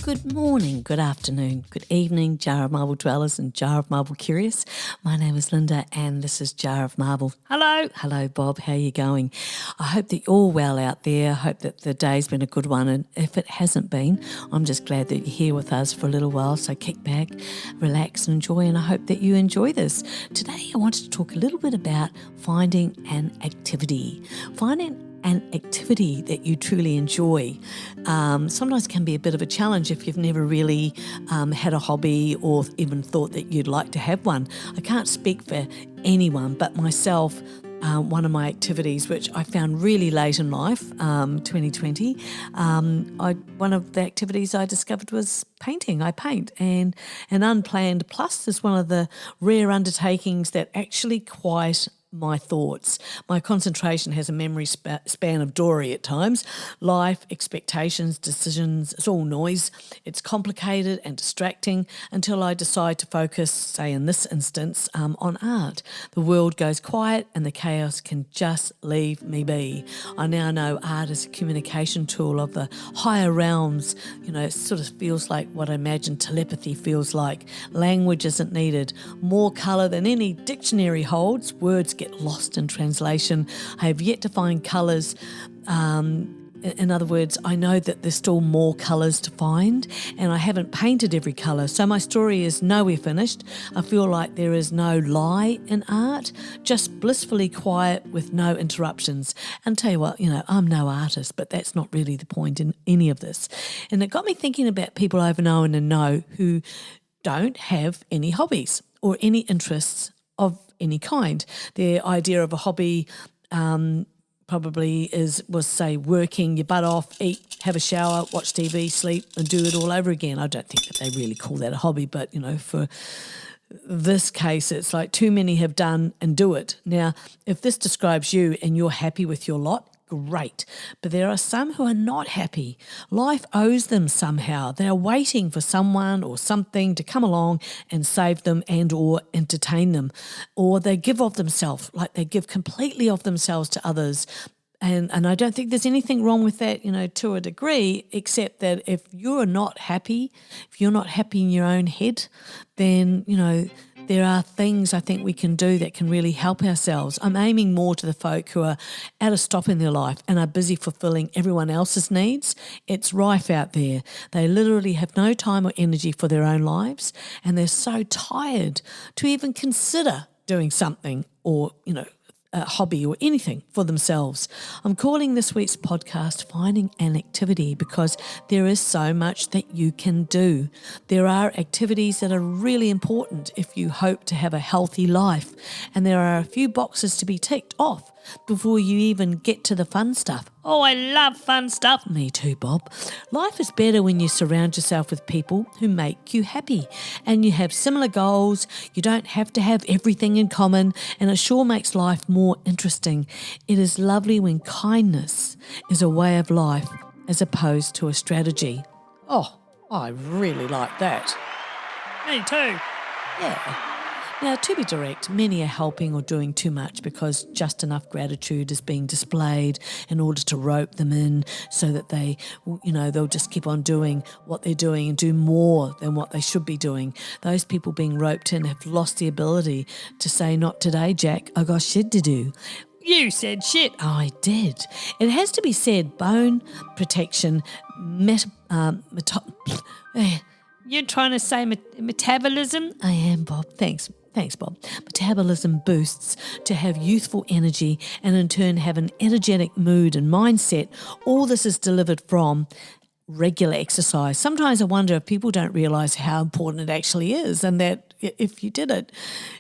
Good morning, good afternoon, good evening, Jar of Marble dwellers and Jar of Marble curious. My name is Linda and this is Jar of Marble. Hello Bob, how are you going? I hope that you're all well out there. I hope that the day's been a good one, and if it hasn't been, I'm just glad that you're here with us for a little while. So kick back, relax and enjoy, and I hope that you enjoy this. Today I wanted to talk a little bit about finding an activity. Finding an activity that you truly enjoy. Sometimes can be a bit of a challenge if you've never really had a hobby or even thought that you'd like to have one. I can't speak for anyone but myself. One of my activities, which I found really late in life, 2020, one of the activities I discovered was painting. I paint, and an unplanned plus is one of the rare undertakings that actually quiet my thoughts. My concentration has a memory span of Dory at times. Life, expectations, decisions, it's all noise. It's complicated and distracting until I decide to focus, say in this instance, on art. The world goes quiet and the chaos can just leave me be. I now know art is a communication tool of the higher realms. You know, it sort of feels like what I imagine telepathy feels like. Language isn't needed. More colour than any dictionary holds. Words get lost in translation. I have yet to find colours. In other words, I know that there's still more colours to find, and I haven't painted every colour. So my story is nowhere finished. I feel like there is no lie in art, just blissfully quiet with no interruptions. And tell you what, I'm no artist, but that's not really the point in any of this. And it got me thinking about people I've known and know who don't have any hobbies or any interests of any kind. Their idea of a hobby probably was say working your butt off, eat, have a shower, watch TV, sleep and do it all over again. I don't think that they really call that a hobby, but for this case it's like too many have done and do it. Now, if this describes you and you're happy with your lot, great. But there are some who are not happy. Life owes them somehow. They are waiting for someone or something to come along and save them and or entertain them. Or they give of themselves, like they give completely of themselves to others. And I don't think there's anything wrong with that, to a degree, except that if you're not happy, if you're not happy in your own head, then, there are things I think we can do that can really help ourselves. I'm aiming more to the folk who are at a stop in their life and are busy fulfilling everyone else's needs. It's rife out there. They literally have no time or energy for their own lives, and they're so tired to even consider doing something or, a hobby or anything for themselves. I'm calling this week's podcast Finding an Activity because there is so much that you can do. There are activities that are really important if you hope to have a healthy life, and there are a few boxes to be ticked off before you even get to the fun stuff. Oh, I love fun stuff. Me too, Bob. Life is better when you surround yourself with people who make you happy and you have similar goals. You don't have to have everything in common, and it sure makes life more interesting. It is lovely when kindness is a way of life as opposed to a strategy. Oh, I really like that. Me too. Yeah. Now, to be direct, many are helping or doing too much because just enough gratitude is being displayed in order to rope them in so that they, they'll just keep on doing what they're doing and do more than what they should be doing. Those people being roped in have lost the ability to say, not today, Jack, I got shit to do. You said shit. I did. It has to be said, bone protection, You're trying to say metabolism? I am, Bob. Thanks, Bob. Metabolism boosts to have youthful energy and in turn have an energetic mood and mindset. All this is delivered from regular exercise. Sometimes I wonder if people don't realise how important it actually is, and that if you did it,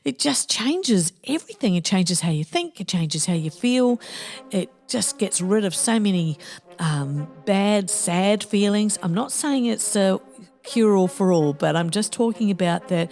it just changes everything. It changes how you think. It changes how you feel. It just gets rid of so many bad, sad feelings. I'm not saying it's a cure-all for all, but I'm just talking about that,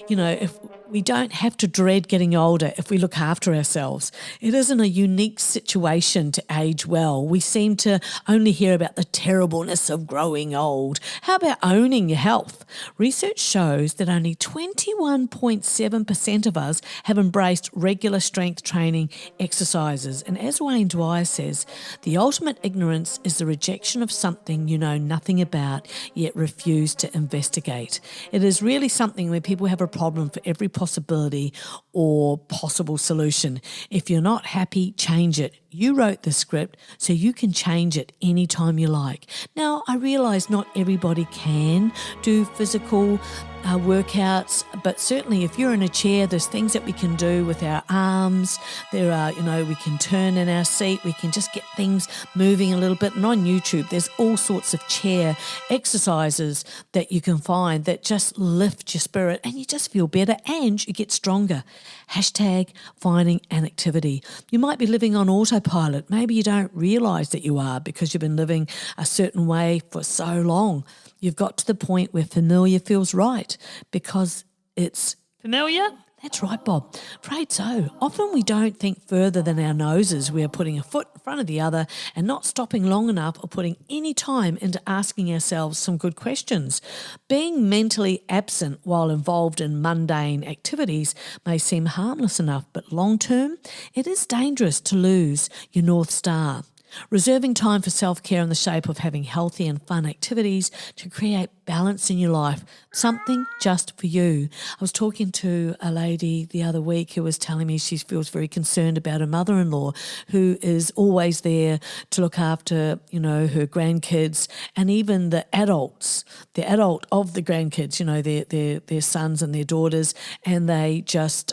if We don't have to dread getting older if we look after ourselves. It isn't a unique situation to age well. We seem to only hear about the terribleness of growing old. How about owning your health? Research shows that only 21.7% of us have embraced regular strength training exercises. And as Wayne Dwyer says, the ultimate ignorance is the rejection of something you know nothing about, yet refuse to investigate. It is really something where people have a problem for every possibility or possible solution. If you're not happy, change it. You wrote the script, so you can change it anytime you like. Now, I realise not everybody can do physical workouts, but certainly if you're in a chair, there's things that we can do with our arms. There are, we can turn in our seat. We can just get things moving a little bit. And on YouTube, there's all sorts of chair exercises that you can find that just lift your spirit and you just feel better and you get stronger. Hashtag finding an activity. You might be living on autopilot. Maybe you don't realise that you are because you've been living a certain way for so long. You've got to the point where familiar feels right because it's familiar. That's right, Bob. Afraid so. Often we don't think further than our noses. We are putting a foot in front of the other and not stopping long enough or putting any time into asking ourselves some good questions. Being mentally absent while involved in mundane activities may seem harmless enough, but long term, it is dangerous to lose your North Star. Reserving time for self-care in the shape of having healthy and fun activities to create balance in your life, something just for you. I was talking to a lady the other week who was telling me she feels very concerned about her mother-in-law who is always there to look after, her grandkids and even the adult of the grandkids, their sons and their daughters, and they just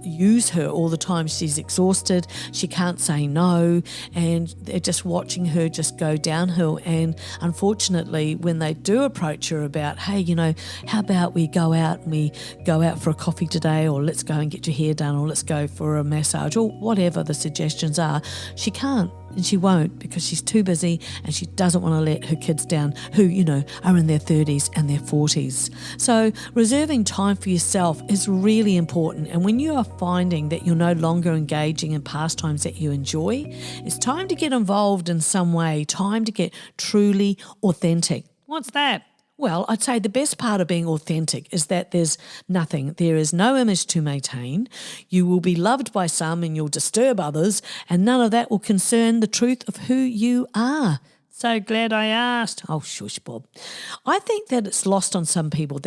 use her all the time. She's exhausted, she can't say no, and they're just watching her just go downhill. And unfortunately, when they do approach her about, hey, how about we go out for a coffee today, or let's go and get your hair done, or let's go for a massage, or whatever the suggestions are, she can't and she won't because she's too busy and she doesn't want to let her kids down who, are in their 30s and their 40s. So reserving time for yourself is really important. And when you are finding that you're no longer engaging in pastimes that you enjoy, it's time to get involved in some way, time to get truly authentic. What's that? Well, I'd say the best part of being authentic is that there's nothing. There is no image to maintain. You will be loved by some and you'll disturb others, and none of that will concern the truth of who you are. So glad I asked. Oh, shush, Bob. I think that it's lost on some people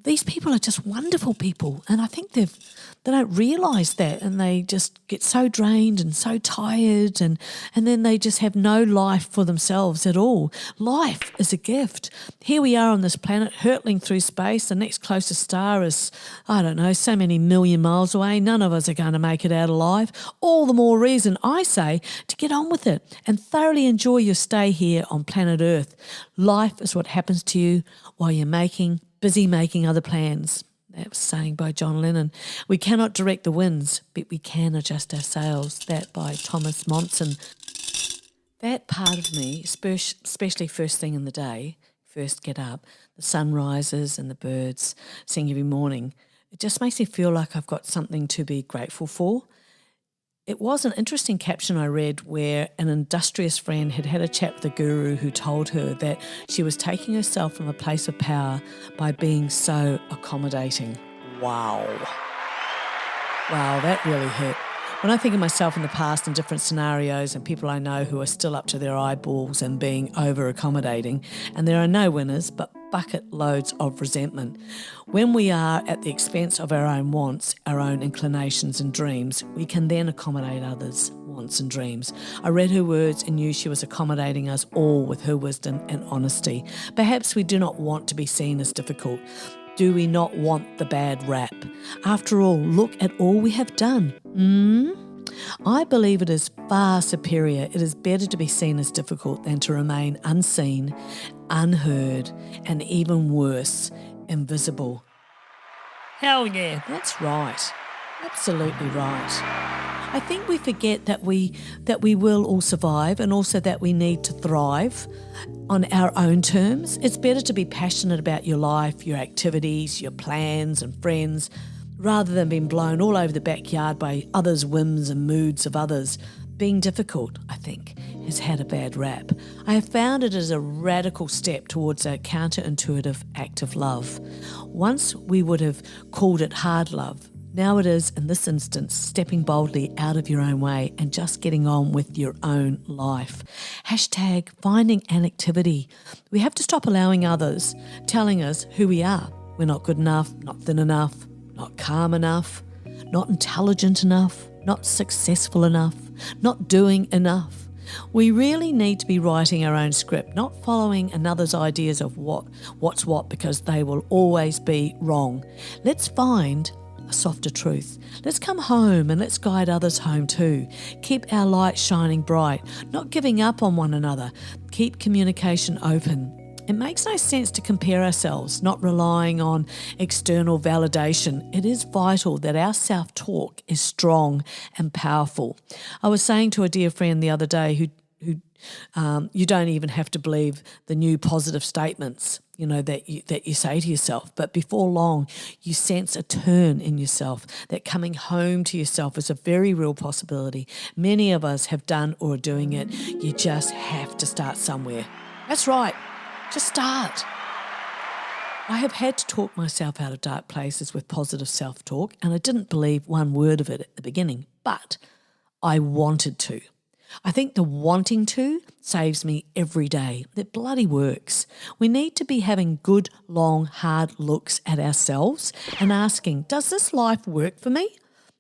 these people are just wonderful people, and I think they don't realise that, and they just get so drained and so tired, and then they just have no life for themselves at all. Life is a gift. Here we are on this planet hurtling through space. The next closest star is, so many million miles away. None of us are going to make it out alive. All the more reason, I say, to get on with it and thoroughly enjoy your stay here on planet Earth. Life is what happens to you while you're busy making other plans. That was saying by John Lennon. We cannot direct the winds, but we can adjust our sails. That by Thomas Monson. That part of me, especially first thing in the day, first get up, the sun rises and the birds sing every morning. It just makes me feel like I've got something to be grateful for. It was an interesting caption I read where an industrious friend had a chat with a guru who told her that she was taking herself from a place of power by being so accommodating. Wow, that really hurt. When I think of myself in the past in different scenarios and people I know who are still up to their eyeballs and being over-accommodating, and there are no winners but bucket loads of resentment. When we are at the expense of our own wants, our own inclinations and dreams, we can then accommodate others' wants and dreams. I read her words and knew she was accommodating us all with her wisdom and honesty. Perhaps we do not want to be seen as difficult. Do we not want the bad rap? After all, look at all we have done. I believe it is far superior. It is better to be seen as difficult than to remain unseen, unheard, and even worse, invisible. Hell yeah. That's right. Absolutely right. I think we forget that we will all survive, and also that we need to thrive on our own terms. It's better to be passionate about your life, your activities, your plans and friends, rather than being blown all over the backyard by others' whims and moods of others. Being difficult, I think, has had a bad rap. I have found it as a radical step towards a counterintuitive act of love. Once we would have called it hard love. Now it is, in this instance, stepping boldly out of your own way and just getting on with your own life. Hashtag finding an activity. We have to stop allowing others telling us who we are. We're not good enough, not thin enough, not calm enough, not intelligent enough, not successful enough, not doing enough. We really need to be writing our own script, not following another's ideas of what's what, because they will always be wrong. Let's find a softer truth. Let's come home and let's guide others home too. Keep our light shining bright, not giving up on one another. Keep communication open. It makes no sense to compare ourselves, not relying on external validation. It is vital that our self-talk is strong and powerful. I was saying to a dear friend the other day who you don't even have to believe the new positive statements, that you say to yourself. But before long, you sense a turn in yourself, that coming home to yourself is a very real possibility. Many of us have done or are doing it. You just have to start somewhere. That's right. Just start. I have had to talk myself out of dark places with positive self-talk, and I didn't believe one word of it at the beginning, but I wanted to. I think the wanting to saves me every day. It bloody works. We need to be having good, long, hard looks at ourselves and asking, does this life work for me?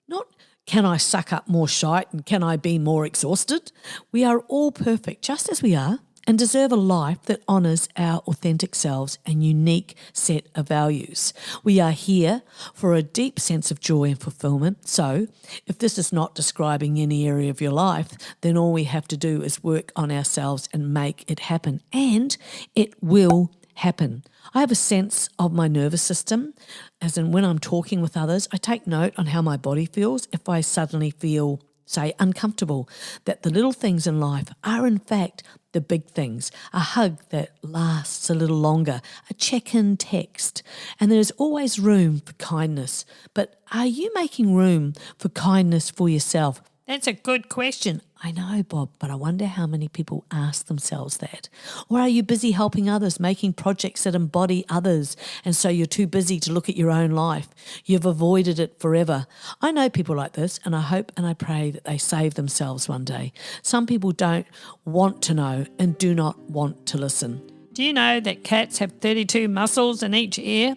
Not, can I suck up more shite and can I be more exhausted? We are all perfect just as we are, and deserve a life that honours our authentic selves and unique set of values. We are here for a deep sense of joy and fulfilment. So if this is not describing any area of your life, then all we have to do is work on ourselves and make it happen. And it will happen. I have a sense of my nervous system, as in when I'm talking with others, I take note on how my body feels if I suddenly feel, say, uncomfortable, that the little things in life are in fact the big things, a hug that lasts a little longer, a check-in text, and there's always room for kindness. But are you making room for kindness for yourself? That's a good question. I know, Bob, but I wonder how many people ask themselves that. Or are you busy helping others, making projects that embody others, and so you're too busy to look at your own life? You've avoided it forever. I know people like this, and I hope and I pray that they save themselves one day. Some people don't want to know and do not want to listen. Do you know that cats have 32 muscles in each ear?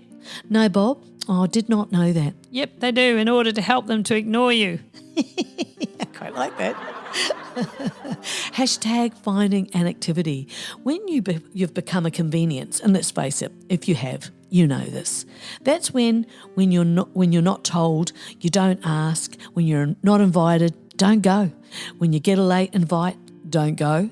No, Bob. Oh, I did not know that. Yep, they do, in order to help them to ignore you. I quite like that. Hashtag finding an activity. When you've become a convenience, and let's face it, if you have, you know this. That's when you're not told, you don't ask. When you're not invited, don't go. When you get a late invite, don't go.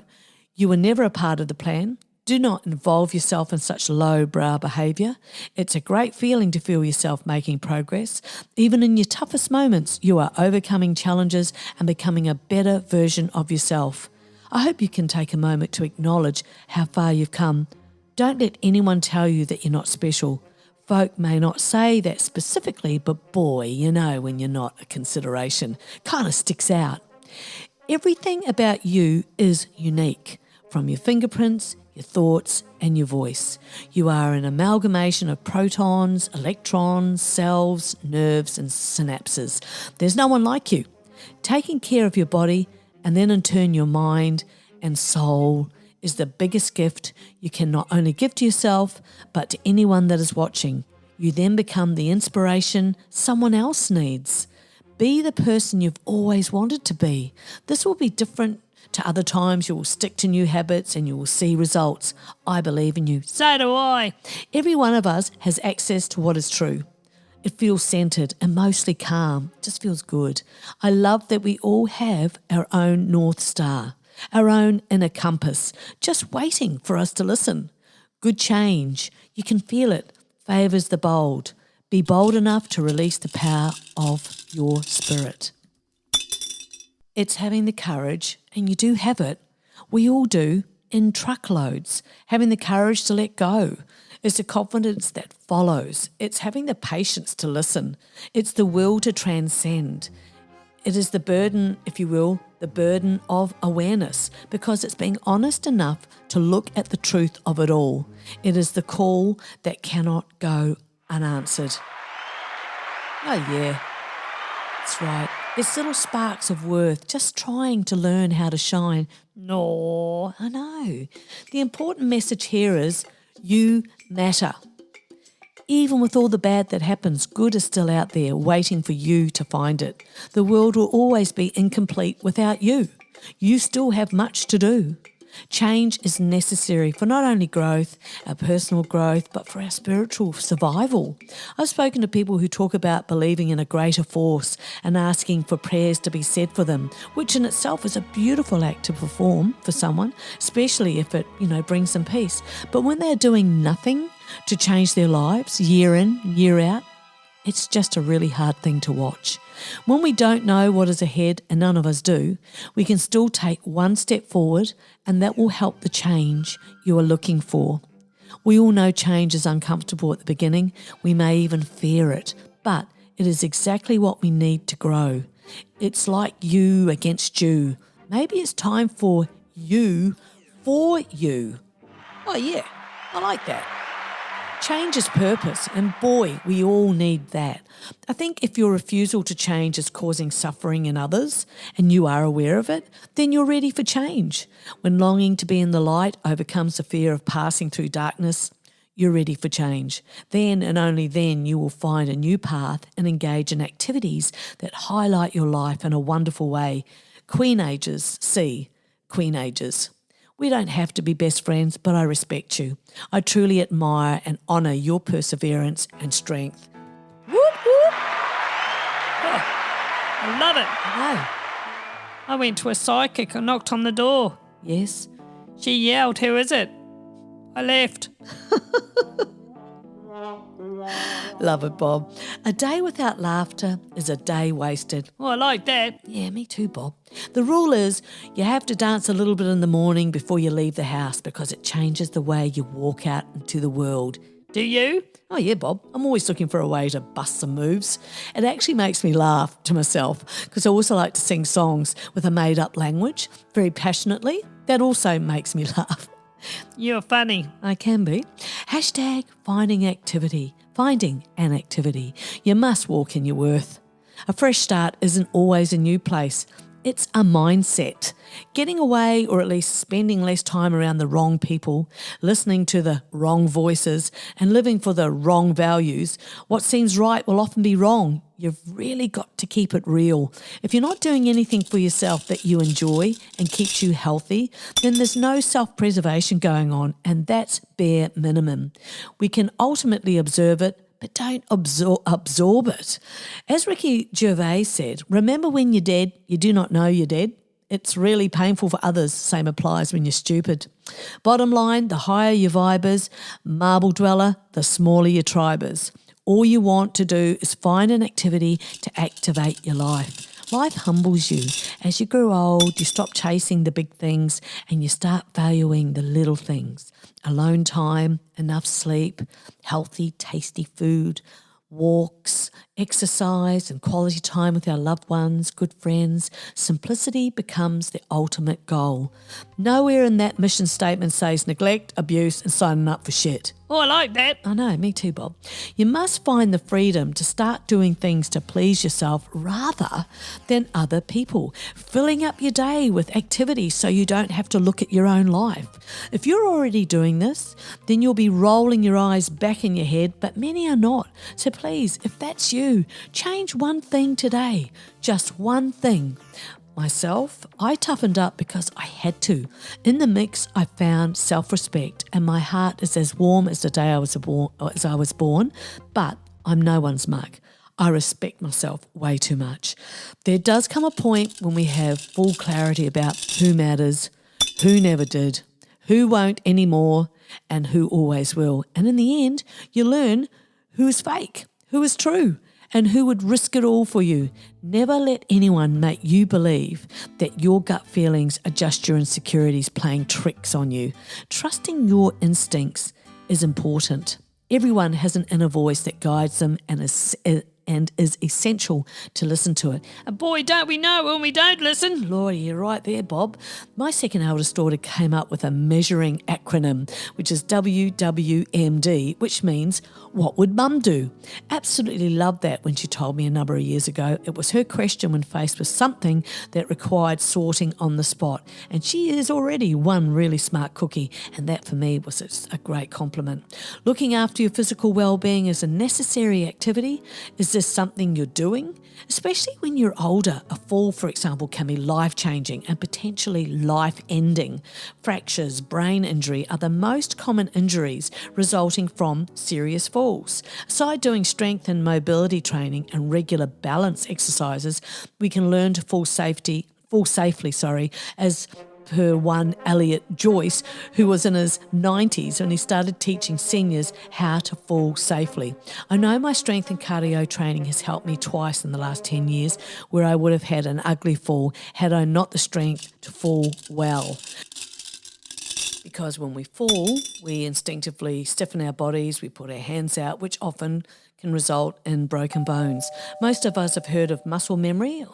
You were never a part of the plan. Do not involve yourself in such low-brow behaviour. It's a great feeling to feel yourself making progress. Even in your toughest moments, you are overcoming challenges and becoming a better version of yourself. I hope you can take a moment to acknowledge how far you've come. Don't let anyone tell you that you're not special. Folk may not say that specifically, but boy, you know when you're not a consideration. Kind of sticks out. Everything about you is unique, from your fingerprints, your thoughts and your voice. You are an amalgamation of protons, electrons, cells, nerves and synapses. There's no one like you. Taking care of your body and then in turn your mind and soul is the biggest gift you can not only give to yourself but to anyone that is watching. You then become the inspiration someone else needs. Be the person you've always wanted to be. This will be different to other times. You will stick to new habits and you will see results. I believe in you. So do I. Every one of us has access to what is true. It feels centered and mostly calm. It just feels good. I love that we all have our own North Star, our own inner compass, just waiting for us to listen. Good change, you can feel it, favours the bold. Be bold enough to release the power of your spirit. It's having the courage, and you do have it. We all do, in truckloads. Having the courage to let go. It's the confidence that follows. It's having the patience to listen. It's the will to transcend. It is the burden, if you will, the burden of awareness, because it's being honest enough to look at the truth of it all. It is the call that cannot go unanswered. Oh yeah, that's right. It's little sparks of worth, just trying to learn how to shine. No, I know. The important message here is you matter. Even with all the bad that happens, good is still out there waiting for you to find it. The world will always be incomplete without you. You still have much to do. Change is necessary for not only growth, our personal growth, but for our spiritual survival. I've spoken to people who talk about believing in a greater force and asking for prayers to be said for them, which in itself is a beautiful act to perform for someone, especially if it, brings them peace. But when they're doing nothing to change their lives year in, year out, it's just a really hard thing to watch. When we don't know what is ahead, and none of us do, we can still take one step forward, and that will help the change you are looking for. We all know change is uncomfortable at the beginning. We may even fear it, but it is exactly what we need to grow. It's like you against you. Maybe it's time for you for you. Oh yeah, I like that. Change is purpose, and boy, we all need that. I think if your refusal to change is causing suffering in others, and you are aware of it, then you're ready for change. When longing to be in the light overcomes the fear of passing through darkness, you're ready for change. Then and only then you will find a new path and engage in activities that highlight your life in a wonderful way. Queen Ages, Queen Ages. We don't have to be best friends, but I respect you. I truly admire and honour your perseverance and strength. Whoop, whoop. Oh, I love it. I I went to a psychic. I knocked on the door. know. Yes. She yelled, "Who is it?" I left. Love it, Bob. A day without laughter is a day wasted. Oh, I like that. Yeah, me too, Bob. The rule is you have to dance a little bit in the morning before you leave the house because it changes the way you walk out into the world. Do you? Oh yeah, Bob. I'm always looking for a way to bust some moves. It actually makes me laugh to myself because I also like to sing songs with a made-up language very passionately. That also makes me laugh. You're funny. I can be. Hashtag finding an activity. You must walk in your worth. A fresh start isn't always a new place. It's a mindset. Getting away, or at least spending less time around the wrong people, listening to the wrong voices, and living for the wrong values. What seems right will often be wrong. You've really got to keep it real. If you're not doing anything for yourself that you enjoy and keeps you healthy, then there's no self-preservation going on, and that's bare minimum. We can ultimately observe it, but don't absorb it. As Ricky Gervais said, remember when you're dead, you do not know you're dead. It's really painful for others. Same applies when you're stupid. Bottom line, the higher your vibe is, marble dweller, the smaller your tribe is. All you want to do is find an activity to activate your life. Life humbles you. As you grow old, you stop chasing the big things and you start valuing the little things. Alone time, enough sleep, healthy, tasty food, walks, exercise and quality time with our loved ones, good friends. Simplicity becomes the ultimate goal. Nowhere in that mission statement says neglect, abuse and signing up for shit. Oh, I like that. I know, me too, Bob. You must find the freedom to start doing things to please yourself rather than other people, filling up your day with activities so you don't have to look at your own life. If you're already doing this, then you'll be rolling your eyes back in your head, but many are not. So please, if that's you, change one thing today, just one thing. Myself, I toughened up because I had to. In the mix, I found self-respect and my heart is as warm as the day I was born, but I'm no one's mug. I respect myself way too much. There does come a point when we have full clarity about who matters, who never did, who won't anymore, and who always will. And in the end, you learn who is fake, who is true, and who would risk it all for you. Never let anyone make you believe that your gut feelings are just your insecurities playing tricks on you. Trusting your instincts is important. Everyone has an inner voice that guides them and is essential to listen to it. And boy, don't we know when we don't listen. Laura, you're right there, Bob. My second eldest daughter came up with a measuring acronym, which is WWMD, which means, what would Mum do? Absolutely loved that when she told me a number of years ago. It was her question when faced with something that required sorting on the spot. And she is already one really smart cookie, and that for me was a great compliment. Looking after your physical well-being is a necessary activity. Is this something you're doing? Especially when you're older, a fall, for example, can be life-changing and potentially life-ending. Fractures, brain injury are the most common injuries resulting from serious falls. Aside doing strength and mobility training and regular balance exercises, we can learn to fall safely, as per one Elliot Joyce, who was in his 90s when he started teaching seniors how to fall safely. I know my strength and cardio training has helped me twice in the last 10 years where I would have had an ugly fall had I not the strength to fall well. Because when we fall, we instinctively stiffen our bodies, we put our hands out, which often can result in broken bones. Most of us have heard of muscle memory.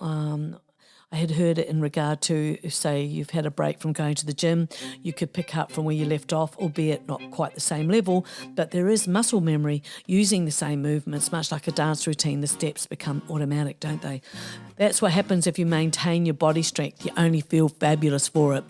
I had heard it in regard to, say, you've had a break from going to the gym, you could pick up from where you left off, albeit not quite the same level, but there is muscle memory using the same movements, much like a dance routine. The steps become automatic, don't they? That's what happens if you maintain your body strength. You only feel fabulous for it.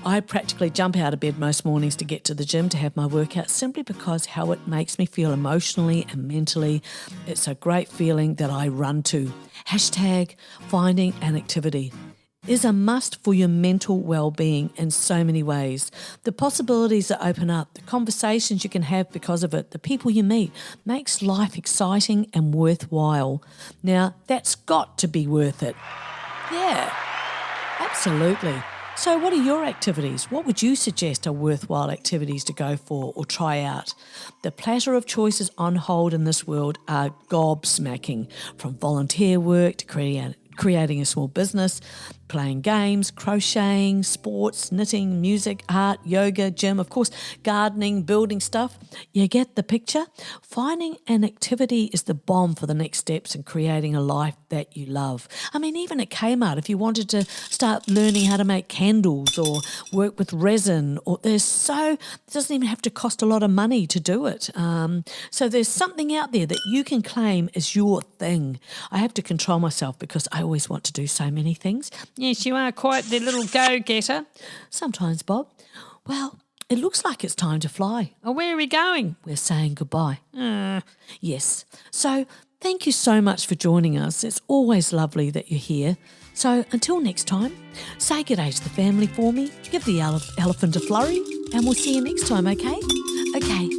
I practically jump out of bed most mornings to get to the gym to have my workout simply because how it makes me feel emotionally and mentally. It's a great feeling that I run to. Hashtag finding an activity is a must for your mental well-being in so many ways. The possibilities that open up, the conversations you can have because of it, the people you meet, makes life exciting and worthwhile. Now, that's got to be worth it. Yeah, absolutely. So what are your activities? What would you suggest are worthwhile activities to go for or try out? The platter of choices on hold in this world are gobsmacking, from volunteer work to creating a small business, playing games, crocheting, sports, knitting, music, art, yoga, gym, of course, gardening, building stuff. You get the picture? Finding an activity is the bomb for the next steps in creating a life that you love. I mean, even at Kmart, if you wanted to start learning how to make candles or work with resin, it doesn't even have to cost a lot of money to do it. So there's something out there that you can claim as your thing. I have to control myself because I always want to do so many things. Yes, you are quite the little go-getter. Sometimes, Bob. Well, it looks like it's time to fly. Oh, where are we going? We're saying goodbye. Yes. So thank you so much for joining us. It's always lovely that you're here. So until next time, say good day to the family for me, give the elephant a flurry, and we'll see you next time, okay? Okay,